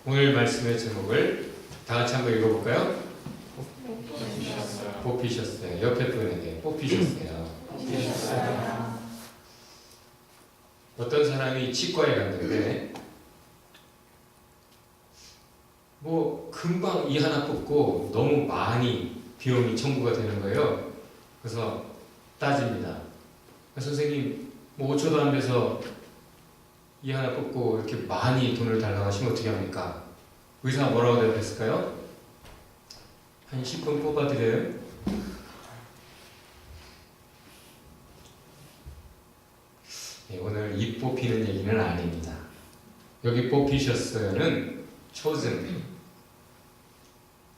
오늘 말씀의 제목을 다 같이 한번 읽어볼까요? 뽑히셨어요. 옆에 분에게 뽑히셨어요. 어떤 사람이 치과에 갔는데 금방 이 하나 뽑고 너무 많이 비용이 청구가 되는 거예요. 그래서 따집니다. 선생님 5초도 안 돼서 이 하나 뽑고 이렇게 많이 돈을 달라고 하시면 어떻게 합니까? 의사가 뭐라고 대답했을까요? 한 10분 뽑아드려요? 네, 오늘 이 뽑히는 얘기는 아닙니다. 여기 뽑히셨어요는 chosen,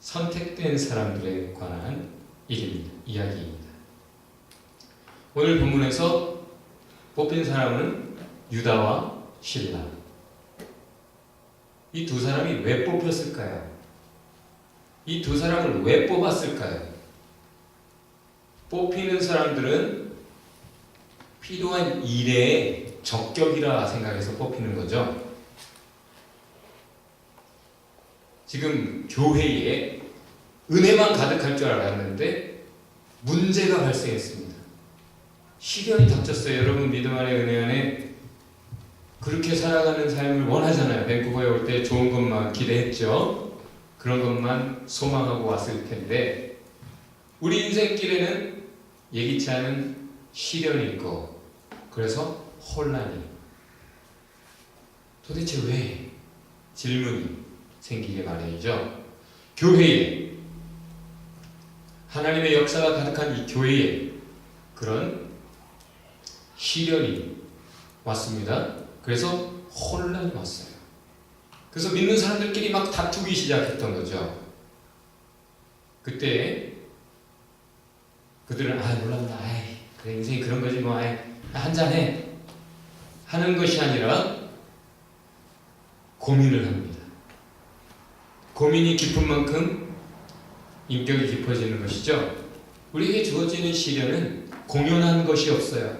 선택된 사람들에 관한 이야기입니다. 오늘 본문에서 뽑힌 사람은 유다와 실라. 이 두 사람이 왜 뽑혔을까요? 이 두 사람을 왜 뽑았을까요? 뽑히는 사람들은 필요한 일의 적격이라 생각해서 뽑히는 거죠. 지금 교회에 은혜만 가득할 줄 알았는데 문제가 발생했습니다. 시련이 닥쳤어요. 여러분 믿음 안에 은혜 안에 그렇게 살아가는 삶을 원하잖아요. 밴쿠버에 올 때 좋은 것만 기대했죠. 그런 것만 소망하고 왔을 텐데 우리 인생길에는 예기치 않은 시련이 있고 그래서 혼란이 도대체 왜? 질문이 생기게 마련이죠. 교회에 하나님의 역사가 가득한 이 교회에 그런 시련이 왔습니다. 그래서 혼란이 왔어요. 그래서 믿는 사람들끼리 막 다투기 시작했던 거죠. 그때 그들은 몰랐나, 그래 인생이 그런 거지 뭐, 한잔해 하는 것이 아니라 고민을 합니다. 고민이 깊은 만큼 인격이 깊어지는 것이죠. 우리에게 주어지는 시련은 공연한 것이 없어요.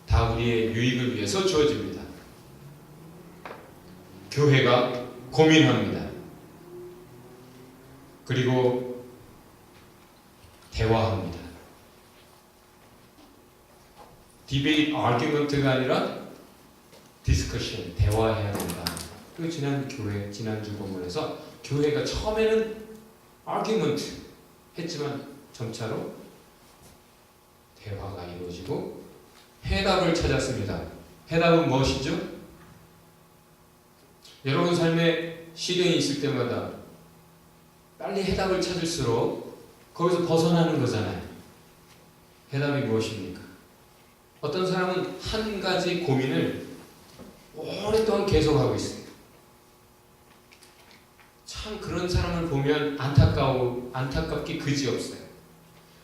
다 우리의 유익을 위해서 주어집니다. 교회가 고민합니다. 그리고 대화합니다. 디베이트, 아규먼트가 아니라 디스커션, 대화해야 된다. 그 지난주 본문에서 교회가 처음에는 아규먼트 했지만 점차로 대화가 이루어지고 해답을 찾았습니다. 해답은 무엇이죠? 여러분 삶에 시련이 있을 때마다 빨리 해답을 찾을수록 거기서 벗어나는 거잖아요. 해답이 무엇입니까? 어떤 사람은 한 가지 고민을 오랫동안 계속하고 있어요. 참 그런 사람을 보면 안타깝기 그지없어요.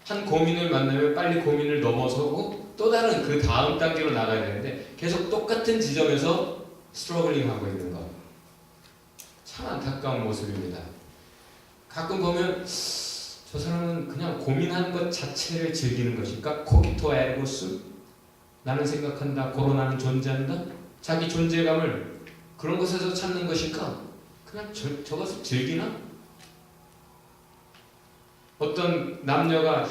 한 고민을 만나면 빨리 고민을 넘어서고 또 다른 그 다음 단계로 나가야 되는데 계속 똑같은 지점에서 스트러글링 하고 있는 것. 참 안타까운 모습입니다. 가끔 보면 저 사람은 그냥 고민하는 것 자체를 즐기는 것일까? 코기토 에르고스? 나는 생각한다. 코로나는 존재한다. 자기 존재감을 그런 것에서 찾는 것일까? 그냥 저것을 즐기나? 어떤 남녀가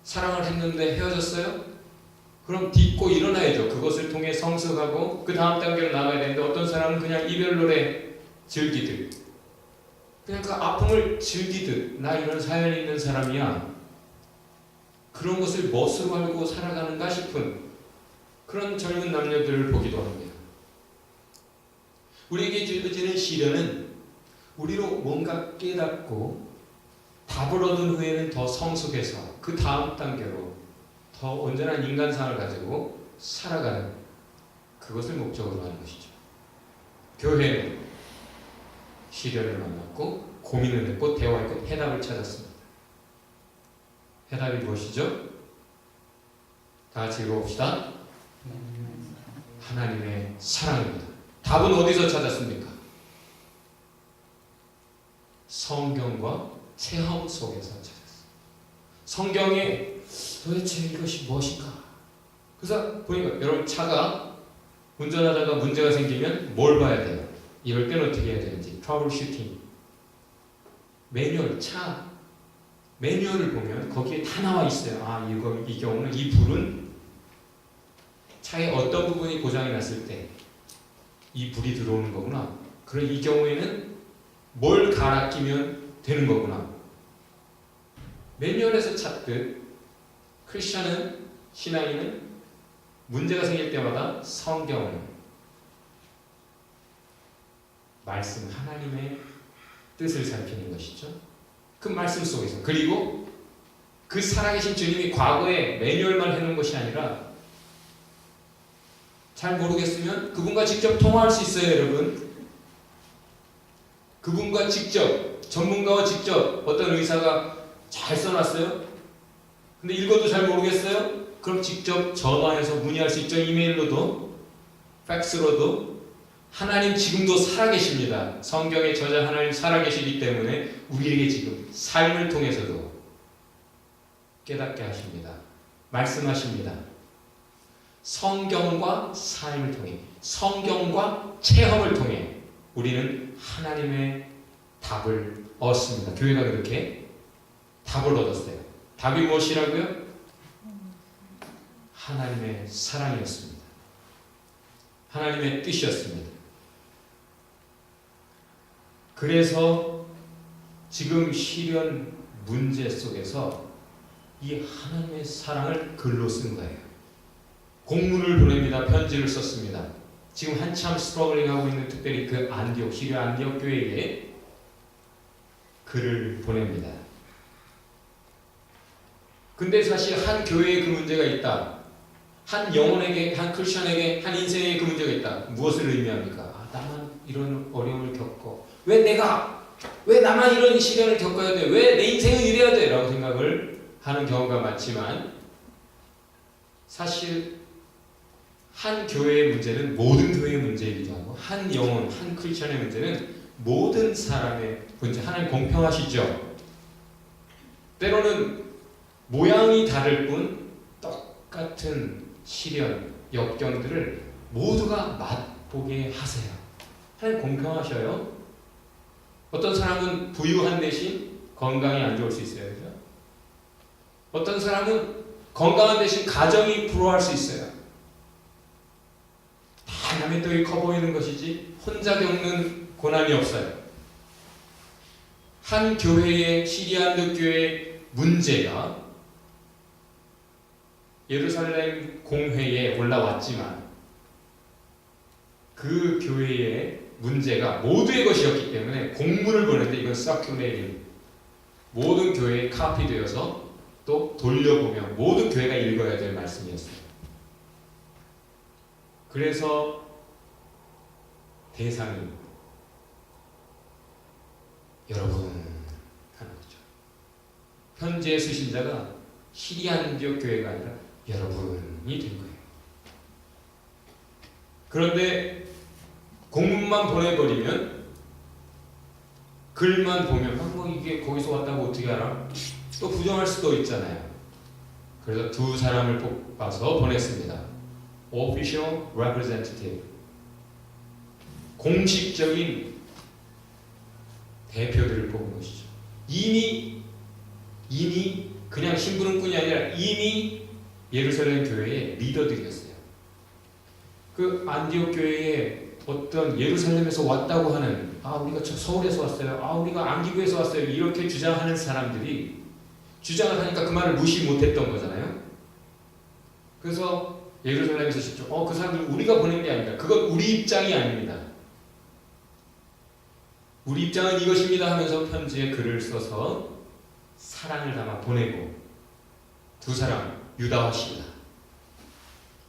사랑을 했는데 헤어졌어요? 그럼 딛고 일어나야죠. 그것을 통해 성숙하고 그 다음 단계로 나가야 되는데 어떤 사람은 그냥 이별 노래 즐기듯 그냥 그 아픔을 즐기듯 나 이런 사연이 있는 사람이야. 그런 것을 멋으로 알고 살아가는가 싶은 그런 젊은 남녀들을 보기도 합니다. 우리에게 주어지는 시련은 우리로 뭔가 깨닫고 답을 얻은 후에는 더 성숙해서 그 다음 단계로 더 온전한 인간상을 가지고 살아가는 그것을 목적으로 하는 것이죠. 교회는 시련을 만났고 고민을 했고 대화했고 해답을 찾았습니다. 해답이 무엇이죠? 다 같이 읽어봅시다. 하나님의 사랑입니다. 답은 어디서 찾았습니까? 성경과 체험 속에서 찾았어요. 성경에 도대체 이것이 무엇인가? 그래서 보니까 여러분 차가 운전하다가 문제가 생기면 뭘 봐야 돼요? 이럴 때는 어떻게 해야 되는지 트러블 슈팅 매뉴얼 차 매뉴얼을 보면 거기에 다 나와 있어요. 아 이 경우는 이 불은 차의 어떤 부분이 고장이 났을 때 이 불이 들어오는 거구나. 그럼 이 경우에는 뭘 갈아 끼면 되는 거구나. 매뉴얼에서 찾듯 크리스천은 신앙인은 문제가 생길 때마다 성경 말씀 하나님의 뜻을 살피는 것이죠. 그 말씀 속에서 그리고 그 살아계신 주님이 과거에 매뉴얼만 해놓은 것이 아니라 잘 모르겠으면 그분과 직접 통화할 수 있어요, 여러분. 그분과 직접 전문가와 직접 어떤 의사가 잘 써놨어요. 근데 읽어도 잘 모르겠어요? 그럼 직접 전화해서 문의할 수 있죠. 이메일로도 팩스로도. 하나님 지금도 살아계십니다. 성경의 저자 하나님 살아계시기 때문에 우리에게 지금 삶을 통해서도 깨닫게 하십니다. 말씀하십니다. 성경과 삶을 통해 성경과 체험을 통해 우리는 하나님의 답을 얻습니다. 교회가 그렇게 답을 얻었어요. 답이 무엇이라고요? 하나님의 사랑이었습니다. 하나님의 뜻이었습니다. 그래서 지금 시련 문제 속에서 이 하나님의 사랑을 글로 쓴 거예요. 공문을 보냅니다. 편지를 썼습니다. 지금 한참 스트러글링하고 있는 특별히 그 안디옥, 시리아 안디옥 교회에 글을 보냅니다. 근데 사실 한 교회에 그 문제가 있다. 한 영혼에게, 한 크리스천에게, 한 인생에 그 문제가 있다. 무엇을 의미합니까? 아, 나만 이런 어려움을 겪고 왜 나만 이런 시련을 겪어야 돼? 왜 내 인생은 이래야 돼? 라고 생각을 하는 경우가 많지만 사실 한 교회의 문제는 모든 교회의 문제이기도 하고 한 영혼, 한 크리스천의 문제는 모든 사람의 문제. 하나님 공평하시죠? 때로는 모양이 다를 뿐 똑같은 시련, 역경들을 모두가 맛보게 하세요. 하나님 공평하셔요. 어떤 사람은 부유한 대신 건강이 안 좋을 수 있어요. 그죠? 어떤 사람은 건강한 대신 가정이 불화할 수 있어요. 다 남의 떡이 커 보이는 것이지 혼자 겪는 고난이 없어요. 한 교회의 시리안드 교회의 문제가 예루살렘 공회에 올라왔지만 그 교회의 문제가 모두의 것이었기 때문에 공문을 보냈는데 이건 서큘레이팅 모든 교회에 카피되어서 또 돌려보면 모든 교회가 읽어야 될 말씀이었어요. 그래서 대상이 여러분 하는 거죠. 현재 수신자가 시리안디옥 교회가 아니라 여러분이 된 거예요. 그런데 공문만 보내버리면 글만 보면 뭐 이게 거기서 왔다고 어떻게 알아? 또 부정할 수도 있잖아요. 그래서 두 사람을 뽑아서 보냈습니다. Official Representative 공식적인 대표들을 뽑은 것이죠. 이미 그냥 심부름꾼이 아니라 이미 예루살렘 교회의 리더들이었어요. 그 안디옥 교회에 어떤 예루살렘에서 왔다고 하는 우리가 서울에서 왔어요. 우리가 안기부에서 왔어요. 이렇게 주장하는 사람들이 주장을 하니까 그 말을 무시 못했던 거잖아요. 그래서 예루살렘에서 직접 그 사람들 우리가 보낸 게 아니다. 그건 우리 입장이 아닙니다. 우리 입장은 이것입니다 하면서 편지에 글을 써서 사랑을 담아 보내고 두 사람 유다와 실라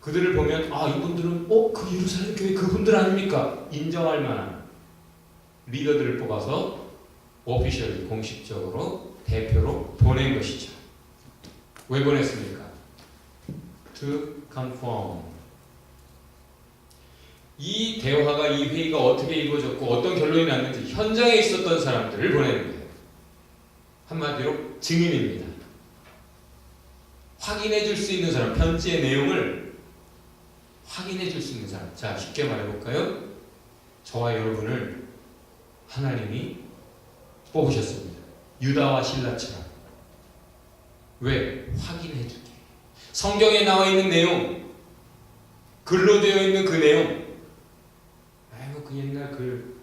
그들을 보면 이분들은 그 예루살렘 교회 그분들 아닙니까? 인정할 만한 리더들을 뽑아서 오피셜리 공식적으로 대표로 보낸 것이죠. 왜 보냈습니까? To conform. 이 대화가 이 회의가 어떻게 이루어졌고 어떤 결론이 났는지 현장에 있었던 사람들을 보내는 거예요. 한마디로 증인입니다. 확인해 줄 수 있는 사람, 편지의 내용을 확인해 줄 수 있는 사람. 자, 쉽게 말해볼까요? 저와 여러분을 하나님이 뽑으셨습니다. 유다와 실라처럼. 왜? 확인해 주기. 성경에 나와 있는 내용, 글로 되어 있는 그 내용, 아이고 그 옛날 글,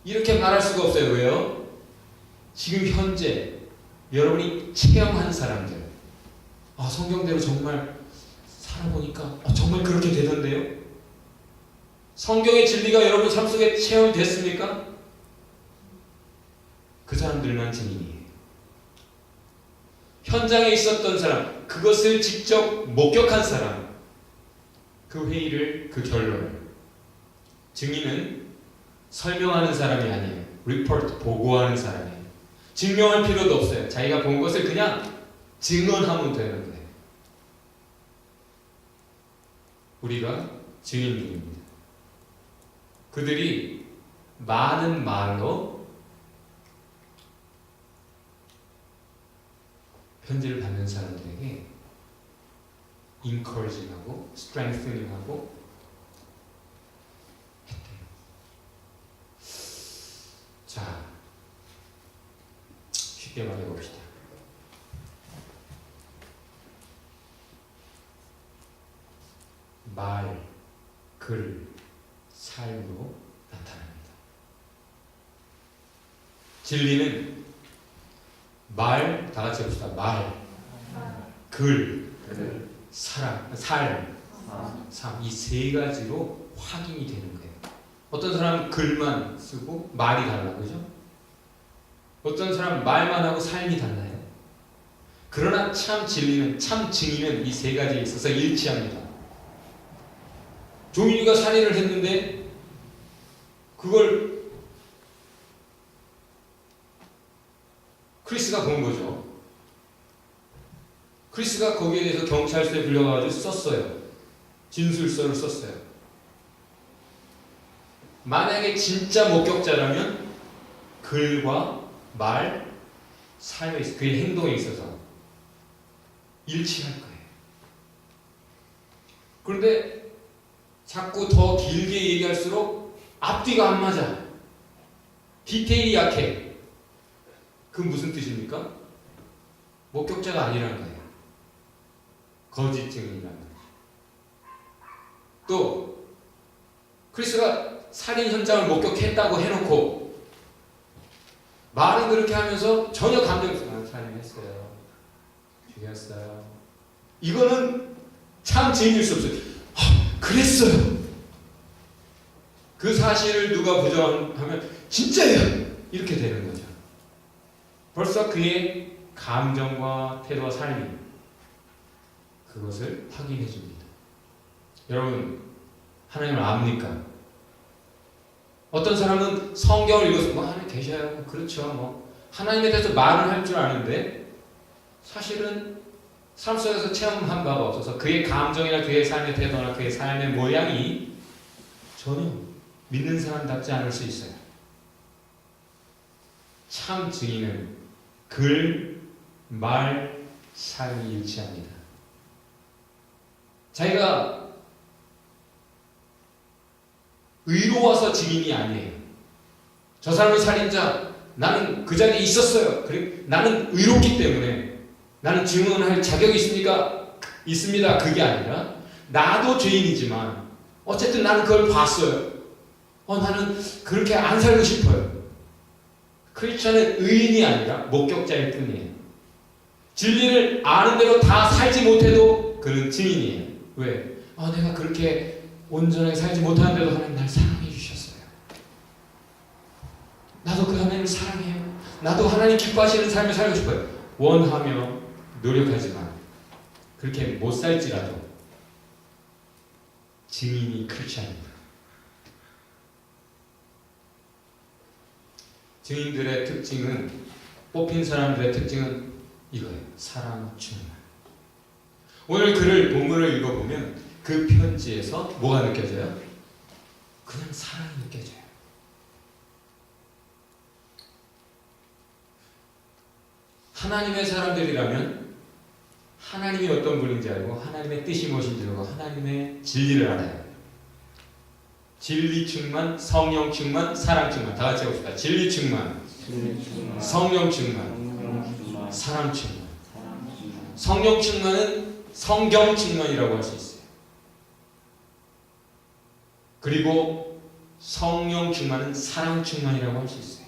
이렇게 말할 수가 없어요. 왜요? 지금 현재 여러분이 체험한 사람들, 성경대로 정말 살아보니까 정말 그렇게 되던데요? 성경의 진리가 여러분 삶 속에 체험됐습니까? 그 사람들만 증인이에요. 현장에 있었던 사람, 그것을 직접 목격한 사람, 그 회의를, 그 결론을. 증인은 설명하는 사람이 아니에요. 리포트, 보고하는 사람이에요. 증명할 필요도 없어요. 자기가 본 것을 그냥 증언하면 되는 거예요. 우리가 증인들입니다. 그들이 많은 말로 편지를 받는 사람들에게 encouraging하고 strengthening하고 했대요. 자, 쉽게 말해봅시다. 말, 글, 삶으로 나타납니다. 진리는 말, 다 같이 해봅시다. 말, 글, 삶, 이 세 가지로 확인이 되는 거예요. 어떤 사람은 글만 쓰고 말이 달라, 그죠? 어떤 사람은 말만 하고 삶이 달라요. 그러나 참 진리는, 참 증인은 이 세 가지에 있어서 일치합니다. 종윤이가 살인을 했는데 그걸 크리스가 본 거죠. 크리스가 거기에 대해서 경찰서에 불려가지고 썼어요. 진술서를 썼어요. 만약에 진짜 목격자라면 글과 말, 삶에 있어, 그의 행동에 있어서 일치할 거예요. 그런데 자꾸 더 길게 얘기할수록 앞뒤가 안 맞아. 디테일이 약해. 그 무슨 뜻입니까? 목격자가 아니라는 거예요. 거짓 증인이라는 거예요. 또 크리스가 살인 현장을 목격했다고 해놓고 말은 그렇게 하면서 전혀 감정 없이 살인했어요. 죽였어요. 이거는 참 증인일 수 없어요. 그랬어요. 그 사실을 누가 부정하면 진짜예요. 이렇게 되는 거죠. 벌써 그의 감정과 태도와 삶이 그것을 확인해 줍니다. 여러분, 하나님을 압니까? 어떤 사람은 성경을 읽어서 하나님 계셔요. 그렇죠. 하나님에 대해서 말을 할 줄 아는데 사실은 삶 속에서 체험한 바가 없어서 그의 감정이나 그의 삶의 태도나 그의 삶의 모양이 전혀 믿는 사람답지 않을 수 있어요. 참 증인은 글, 말, 삶이 일치합니다. 자기가 의로워서 증인이 아니에요. 저 사람은 살인자, 나는 그 자리에 있었어요. 그리고 나는 의롭기 때문에 나는 증언할 자격이 있습니다. 그게 아니라 나도 죄인이지만 어쨌든 나는 그걸 봤어요. 나는 그렇게 안 살고 싶어요. 크리스천은 의인이 아니라 목격자일 뿐이에요. 진리를 아는 대로 다 살지 못해도 그는 증인이에요. 왜? 내가 그렇게 온전하게 살지 못하는데도 하나님 날 사랑해 주셨어요. 나도 그 하나님을 사랑해요. 나도 하나님 기뻐하시는 삶을 살고 싶어요. 원하며 노력하지만 그렇게 못 살지라도 증인이 크리스천입니다. 증인들의 특징은, 뽑힌 사람들의 특징은 이거예요. 사랑, 충만. 오늘 글을, 본문을 읽어보면 그 편지에서 뭐가 느껴져요? 그냥 사랑이 느껴져요. 하나님의 사람들이라면 하나님이 어떤 분인지 알고 하나님의 뜻이 무엇인지 알고 하나님의 진리를 알아요. 진리 충만, 성령 충만, 사랑 충만. 다 같이 해봅시다. 진리 충만, 성령 충만, 사랑 충만. 성령 충만은 성경 충만이라고 할 수 있어요. 그리고 성령 충만은 사랑 충만이라고 할 수 있어요.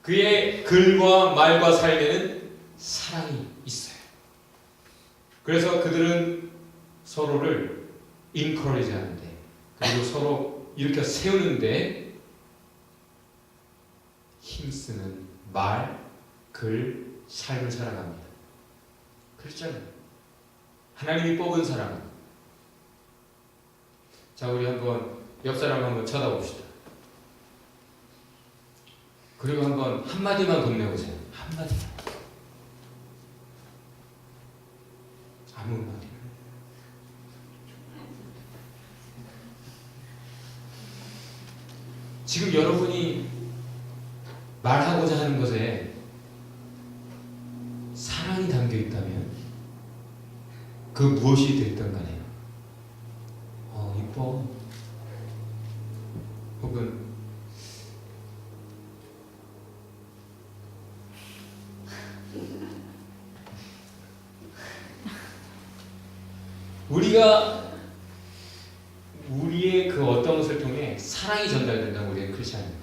그의 글과 말과 삶에는 사랑이 있어요. 그래서 그들은 서로를 encourage 하는데, 그리고 서로 일으켜 세우는데 힘쓰는 말, 글, 삶을 살아갑니다. 크리스찬은 하나님이 뽑은 사람. 자, 우리 한번 옆 사람 한번 쳐다봅시다. 그리고 한번 한마디만 건네보세요. 한마디만. 아무 말이나. 지금 여러분이 말하고자 하는 것에 사랑이 담겨 있다면 그 무엇이 됐든 간에 이뻐, 혹은 우리가 우리의 그 어떤 것을 통해 사랑이 전달된다면 우리는 크리스찬입니다.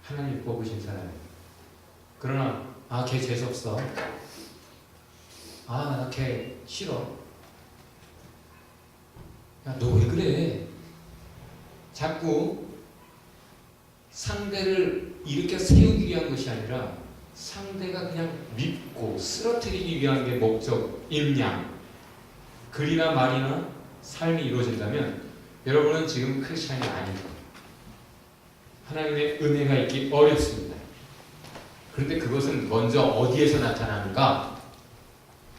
하나님 뽑으신 사람. 그러나 걔 재수없어. 나 걔 싫어. 야, 너 왜 그래? 자꾸 상대를 일으켜 세우기 위한 것이 아니라 상대가 그냥 믿고 쓰러뜨리기 위한 게 목적인 양, 글이나 말이나 삶이 이루어진다면 여러분은 지금 크리스찬이 아닙니다. 하나님의 은혜가 있기 어렵습니다. 그런데 그것은 먼저 어디에서 나타나는가?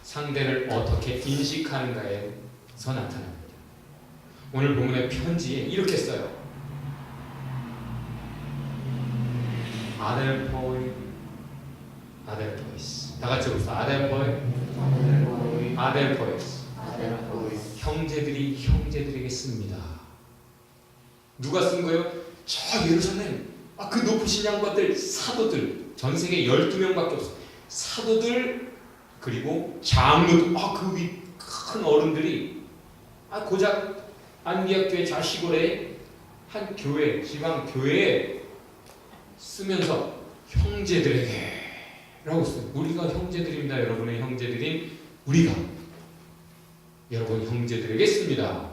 상대를 어떻게 인식하는가에서 나타납니다. 오늘 본문의 편지에 이렇게 써요. 아델포이, 아델포이스. 다 같이 봅시다. 아델포이, 아델포이스. 형제들이 형제들에게 씁니다. 누가 쓴 거예요? 저 예루살렘, 그 높으신 양반들, 사도들, 전 세계 12명밖에 없어요. 사도들, 그리고 장로들, 그 위 큰 어른들이 고작 안디옥교회 자시골의 한 교회, 지방 교회에 쓰면서 형제들에게 라고 써요. 우리가 형제들입니다. 여러분의 형제들인 우리가 여러분 형제들에게 씁니다.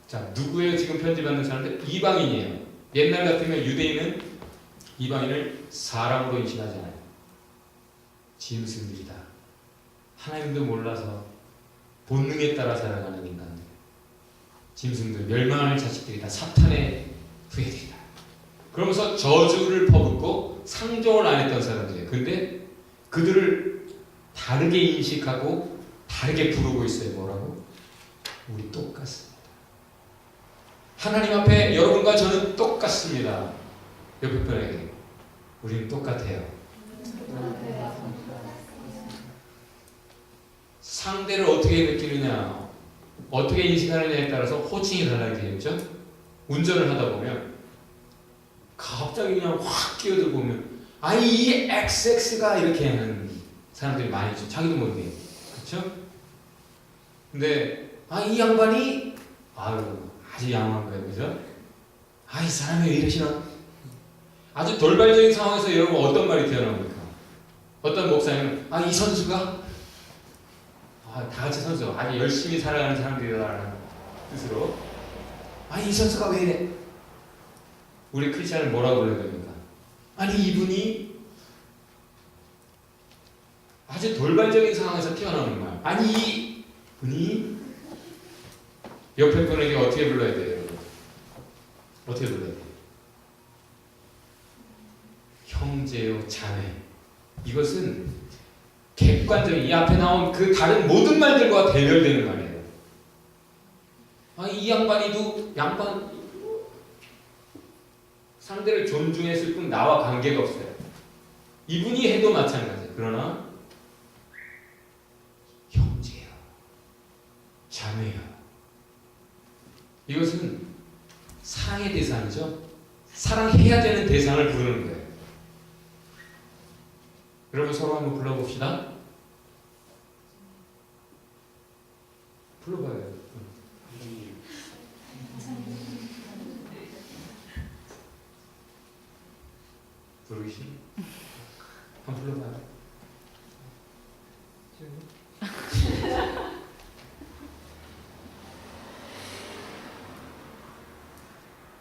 자, 누구예요? 지금 편지 받는 사람들? 이방인이에요. 옛날 같으면 유대인은 이방인을 사람으로 인식하잖아요. 짐승들이다. 하나님도 몰라서 본능에 따라 살아가는 인간들. 짐승들, 멸망할 자식들이다. 사탄의 후예들이다. 그러면서 저주를 퍼붓고 상종을 안 했던 사람들이에요. 근데 그들을 다르게 인식하고 다르게 부르고 있어요. 뭐라고? 우리 똑같습니다. 하나님 앞에 여러분과 저는 똑같습니다. 옆에 분에게 우리는 똑같아요. 상대를 어떻게 느끼느냐, 어떻게 인식하느냐에 따라서 호칭이 달라지겠죠? 운전을 하다 보면 갑자기 그냥 확 끼어들고 보면 이 XX가 이렇게 하는 사람들이 많이 있죠. 자기도 모르게. 그렇죠? 근데 이 양반이 아주 양호한 거예요. 그죠? 이 사람이 왜 이러시나? 아주 돌발적인 상황에서 여러분 어떤 말이 튀어나옵니까? 어떤 목사님은 이 선수가 다 같이 선수, 아주 열심히 살아가는 사람들이라는 뜻으로 이 선수가 왜 이래? 우리 크리스찬을 뭐라고 불러야 됩니까? 이분이 아주 돌발적인 상황에서 튀어나오는 말. 이분이 옆에 분에게 어떻게 불러야 돼요? 여러분? 어떻게 불러야 돼요? 형제요, 자매. 이것은 객관적인, 이 앞에 나온 그 다른 모든 말들과 대별되는 말이에요. 이 양반이도 상대를 존중했을 뿐 나와 관계가 없어요. 이분이 해도 마찬가지예요. 그러나 형제요, 자매요. 이것은 사랑의 대상이죠. 사랑해야 되는 대상을 부르는 거예요. 여러분 서로 한번 불러봅시다. 불러봐요. 부르기 싫어? 한번 불러봐요.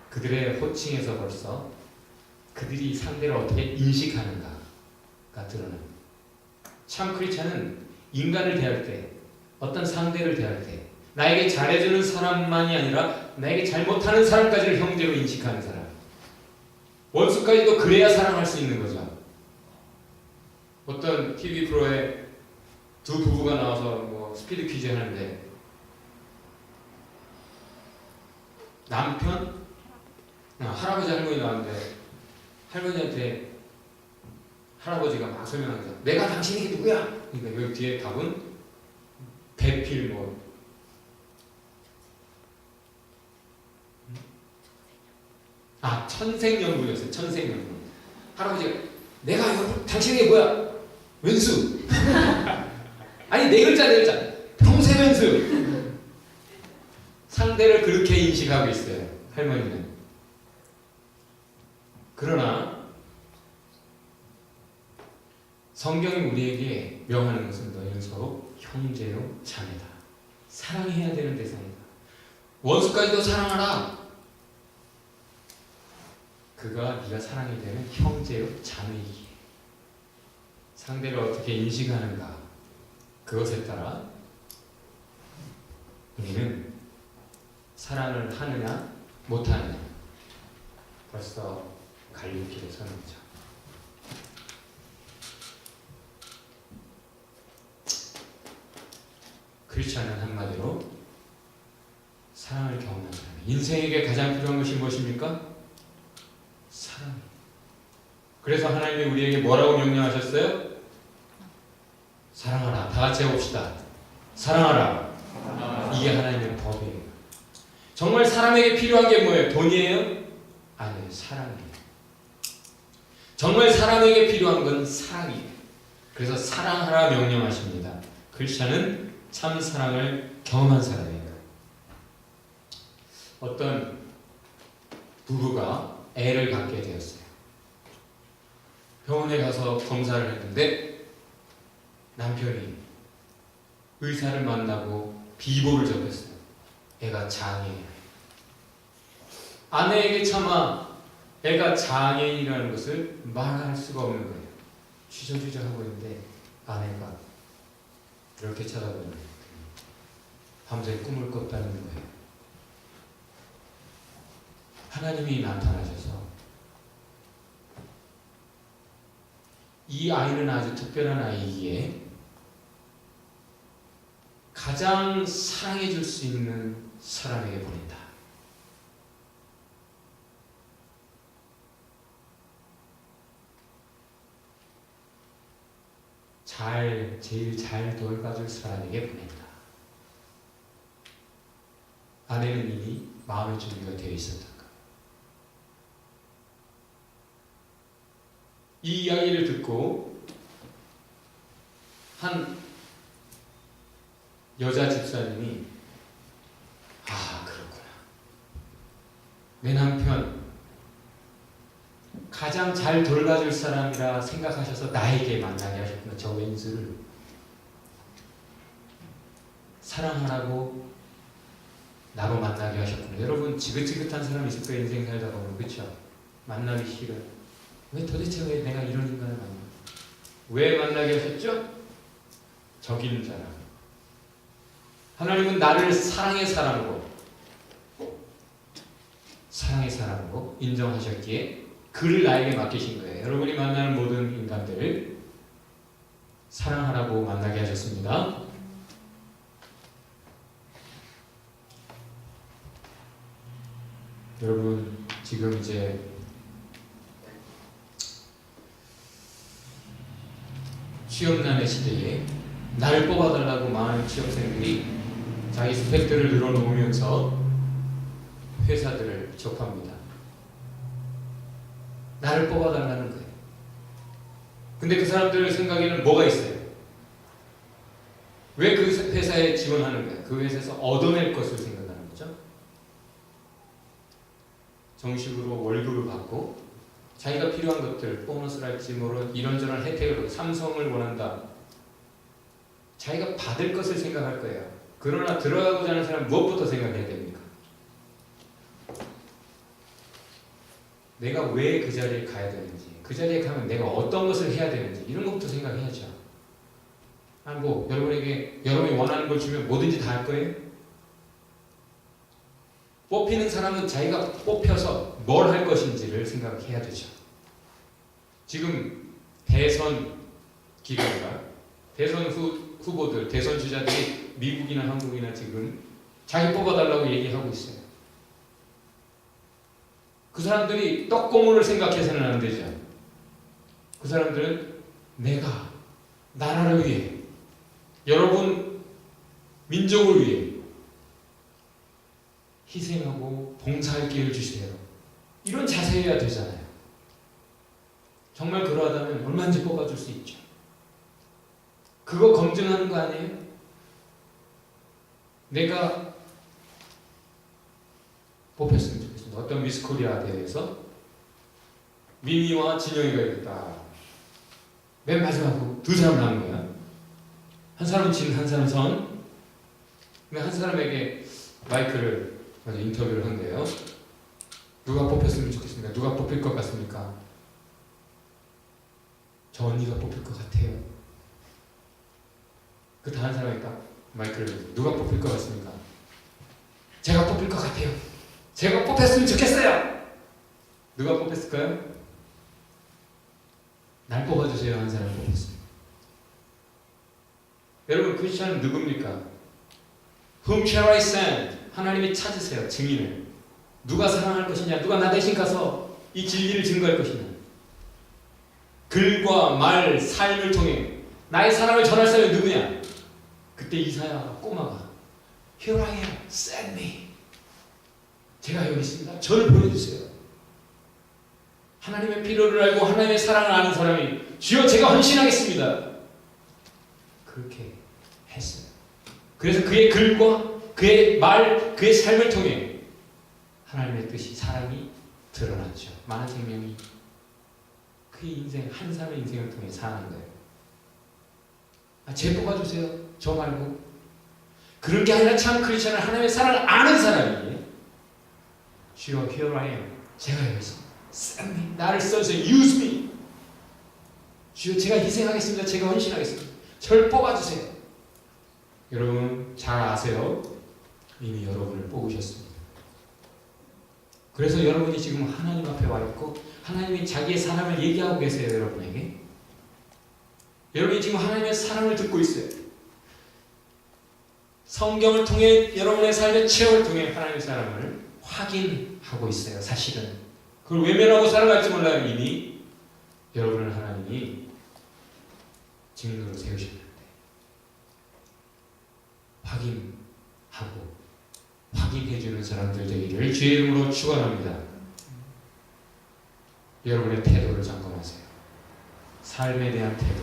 그들의 호칭에서 벌써 그들이 상대를 어떻게 인식하는가가 드러납니다. 참 크리스찬은 인간을 대할 때, 어떤 상대를 대할 때 나에게 잘해주는 사람만이 아니라 나에게 잘못하는 사람까지를 형제로 인식하는 사람, 원수까지도 그래야 사랑할 수 있는 거죠. 어떤 TV 프로에 두 부부가 나와서 뭐 스피드 퀴즈 하는데 남편, 할아버지 할머니 나왔는데 할머니한테 할아버지가 막 설명하죠. 내가 당신에게 누구야? 그러니까 여기 뒤에 답은 배필 뭐 천생연분이었어요. 천생연분. 할아버지가 내가 당신에게 뭐야? 왼수. 아니 네 글자. 평생 왼수. 상대를 그렇게 인식하고 있어요. 할머니는. 그러나 성경이 우리에게 명하는 것은 너희는 서로 형제요 자매다. 사랑해야 되는 대상이다. 원수까지도 사랑하라. 그가 네가 사랑해야 되는 형제요 자매이기에. 상대를 어떻게 인식하는가, 그것에 따라 우리는 사랑을 하느냐 못하느냐 벌써 갈림길에 서는 거죠. 크리스찬은 한마디로 사랑을 경험한 사람. 인생에게 가장 필요한 것이 무엇입니까? 사랑. 그래서 하나님이 우리에게 뭐라고 명령하셨어요? 사랑하라. 다 같이 해봅시다. 사랑하라. 이게 하나님의 법이에요. 정말 사람에게 필요한 게 뭐예요? 돈이에요? 아니에요. 사랑이에요. 정말 사람에게 필요한 건 사랑이에요. 그래서 사랑하라 명령하십니다. 크리스찬은 참 사랑을 경험한 사람이에요. 어떤 부부가 애를 갖게 되었어요. 병원에 가서 검사를 했는데 남편이 의사를 만나고 비보를 접했어요. 애가 장애예요. 아내에게 차마 애가 장애인이라는 것을 말할 수가 없는 거예요. 쥐저쥐저 하고 있는데 아내가 이렇게 쳐다보는 거예요. 밤새 꿈을 꿨다는 거예요. 하나님이 나타나셔서 이 아이는 아주 특별한 아이기에 가장 사랑해 줄 수 있는 사람에게 보낸다. 제일 잘 돌봐줄 사람에게 보낸다. 아내는 이미 마음의 준비가 되어 있었다. 이 이야기를 듣고 한 여자 집사님이 그렇구나. 내 남편 가장 잘 돌봐줄 사람이라 생각하셔서 나에게 만나게 하셨구나. 저 왼수를 사랑하라고 나로 만나게 하셨구나. 여러분 지긋지긋한 사람 있을 거예요. 인생 살다 보면. 그렇죠? 만나기 싫어요. 도대체 왜 내가 이런 인간을 만나? 왜 만나게 하셨죠? 적인 사람. 하나님은 나를 사랑의 사람으로 인정하셨기에 그를 나에게 맡기신 거예요. 여러분이 만나는 모든 인간들을 사랑하라고 만나게 하셨습니다. 여러분 지금 이제 취업난의 시대에 나를 뽑아달라고 많은 취업생들이 자기 스펙들을 늘어놓으면서 회사들을 접합니다. 나를 뽑아달라는 거예요. 근데 그 사람들 생각에는 뭐가 있어요? 왜 그 회사에 지원하는 거예요? 그 회사에서 얻어낼 것을 생각하는 거죠. 정식으로 월급을 받고 자기가 필요한 것들, 보너스랄지 뭐 이런저런 혜택을, 삼성을 원한다. 자기가 받을 것을 생각할 거예요. 그러나 들어가고자 하는 사람은 무엇부터 생각해야 됩니까? 내가 왜 그 자리에 가야 되는지, 그 자리에 가면 내가 어떤 것을 해야 되는지 이런 것부터 생각해야죠. 아니 뭐 여러분에게 여러분이 원하는 걸 주면 뭐든지 다 할 거예요? 뽑히는 사람은 자기가 뽑혀서 뭘 할 것인지를 생각해야 되죠. 지금 대선 기간이라 대선 후보들, 대선 주자들이 미국이나 한국이나 지금 자기 뽑아달라고 얘기하고 있어요. 그 사람들이 떡고물을 생각해서는 안 되죠. 그 사람들은 내가 나라를 위해, 여러분 민족을 위해 희생하고 봉사할 기회를 주세요. 이런 자세여야 되잖아요. 정말 그러하다면 얼마든지 뽑아줄 수 있죠. 그거 검증하는 거 아니에요? 내가 뽑혔으면 좋겠습니다. 어떤 미스코리아 대회에서 미미와 진영이가 있다. 맨 마지막으로 두 사람 나온 거야. 한 사람은 진, 한 사람은 선. 근데 한 사람에게 마이크를 먼저 인터뷰를 한대요. 누가 뽑혔으면 좋겠습니까? 누가 뽑힐 것 같습니까? 저 언니가 뽑힐 것 같아요. 그 다른 사람이 딱 마이크를 누가 뽑힐 것 같습니까? 제가 뽑힐 것 같아요. 제가 뽑혔으면 좋겠어요. 누가 뽑혔을까요? 날 뽑아주세요. 한 사람이 뽑혔어요. 여러분 크리스천은 누굽니까? Whom shall I send? 하나님이 찾으세요. 증인을. 누가 사랑할 것이냐? 누가 나 대신 가서 이 진리를 증거할 것이냐? 글과 말, 삶을 통해 나의 사랑을 전할 사람이 누구냐? 그때 이사야가 꼬마가 Here I am, send me. 제가 여기 있습니다. 저를 보내주세요. 하나님의 필요를 알고 하나님의 사랑을 아는 사람이 주여 제가 헌신하겠습니다. 그렇게 했어요. 그래서 그의 글과 그의 말, 그의 삶을 통해 하나님의 뜻이, 사랑이 드러났죠. 많은 생명이 그의 인생, 한 사람의 인생을 통해 사는 거예요. 쟤 뽑아주세요. 저 말고. 그런 게 아니라 참 크리스천은 하나님의 사랑을 아는 사람이 주여 here I am. 제가 여기 있습니다. Send me. 나를 써주세요. Use me. 주여 제가 희생하겠습니다. 제가 헌신하겠습니다. 저를 뽑아주세요. 여러분 잘 아세요. 이미 여러분을 뽑으셨습니다. 그래서 여러분이 지금 하나님 앞에 와 있고 하나님이 자기의 사랑을 얘기하고 계세요. 여러분에게. 여러분이 지금 하나님의 사랑을 듣고 있어요. 성경을 통해 여러분의 삶의 체험을 통해 하나님의 사랑을 확인하고 있어요. 사실은 그걸 외면하고 살아갈지 몰라요. 이미 여러분을 하나님이 증인으로 세우셨는데 확인하고 확인해주는 사람들 되기를 주의 이름으로 축원합니다. 여러분의 태도를 점검하세요. 삶에 대한 태도,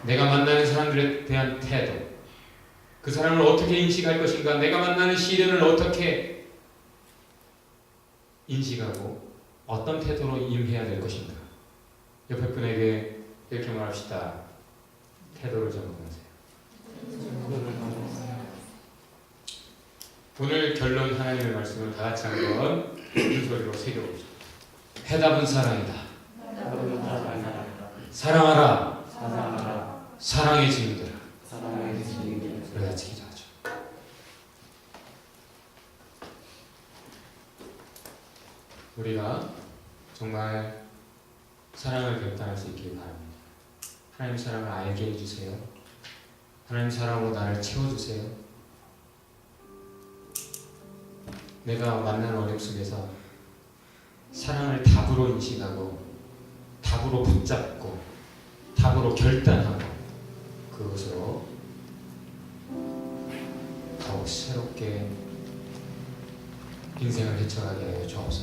내가 만나는 사람들에 대한 태도, 그 사람을 어떻게 인식할 것인가, 내가 만나는 시련을 어떻게 인식하고 어떤 태도로 임해야 될 것인가. 옆에 분에게 이렇게 말합시다. 태도를 점검하세요. 오늘 결론 하나님의 말씀을 다 같이 한번 큰 소리로 새겨보죠. 해답은 사랑이다. 사랑하라. 사랑의 증인들아. 우리 같이 기도하죠. 우리가 정말 사랑을 결단할 수 있길 바랍니다. 하나님 사랑을 알게 해주세요. 하나님 사랑으로 나를 채워주세요. 내가 만나는 어려움 속에서 사랑을 답으로 인식하고 답으로 붙잡고 답으로 결단하고 그것으로 더욱 새롭게 인생을 헤쳐가게 하여 주옵소서.